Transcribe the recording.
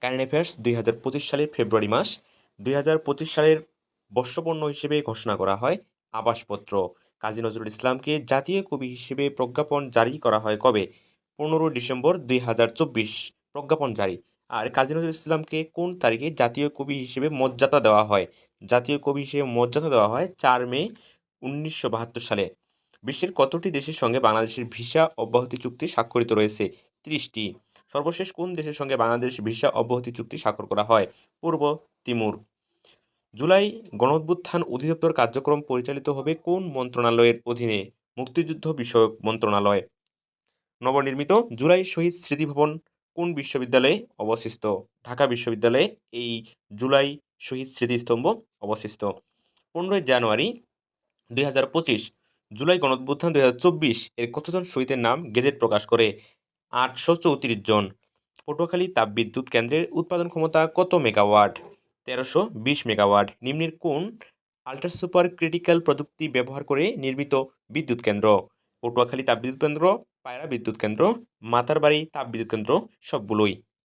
Current affairs ২০২৫ সালের ফেব্রুয়ারি মাস। ২০২৫ সালের বর্ষপূর্ণ হিসেবে ঘোষণা করা হয় আবাসপত্র। কাজী নজরুল ইসলামকে জাতীয় কবি হিসেবে প্রজ্ঞাপন জারি করা হয় কবে? 15 ডিসেম্বর ২০২৪ প্রজ্ঞাপন জারি। আর কাজী নজরুল ইসলামকে কোন তারিখে জাতীয় কবি হিসেবে মর্যাদা দেওয়া হয়? জাতীয় কবি হিসেবে মর্যাদা দেওয়া হয় ৪ মে ১৯৭২ সালে। বিশ্বের কতটি দেশের সঙ্গে বাংলাদেশের ভিসা অব্যাহতি চুক্তি স্বাক্ষরিত রয়েছে? ৩০টি। সর্বশেষ কোন দেশের সঙ্গে বাংলাদেশ ভিসা অব্যাহতি চুক্তি স্বাক্ষর করা হয়? পূর্ব তিমুর। জুলাই গণঅভ্যুত্থান অধিদপ্তর কার্যক্রম পরিচালিত হবে কোন মন্ত্রণালয়ের অধীনে? মুক্তিযুদ্ধ বিষয়ক মন্ত্রণালয়। নবনির্মিত জুলাই শহীদ স্মৃতিভবন কোন বিশ্ববিদ্যালয়ে অবস্থিত? ঢাকা বিশ্ববিদ্যালয়ে এই জুলাই শহীদ স্মৃতিস্তম্ভ অবস্থিত। 15 জানুয়ারি ২০২৫ জুলাই গণঅভ্যুত্থান ২০২৪ এর কতজন শহীদের নাম গেজেট প্রকাশ করে? ৮৩৪ জন। পটুয়াখালী তাপবিদ্যুৎ কেন্দ্রের উৎপাদন ক্ষমতা কত মেগাওয়াট? ১৩২০ মেগাওয়াট। নিম্নের কোন আল্ট্রাসুপার ক্রিটিক্যাল প্রযুক্তি ব্যবহার করে নির্মিত বিদ্যুৎ কেন্দ্র? পটুয়াখালী তাপবিদ্যুৎ কেন্দ্র, পায়রা বিদ্যুৎ কেন্দ্র, মাতারবাড়ি তাপবিদ্যুৎ কেন্দ্র, সবগুলোই।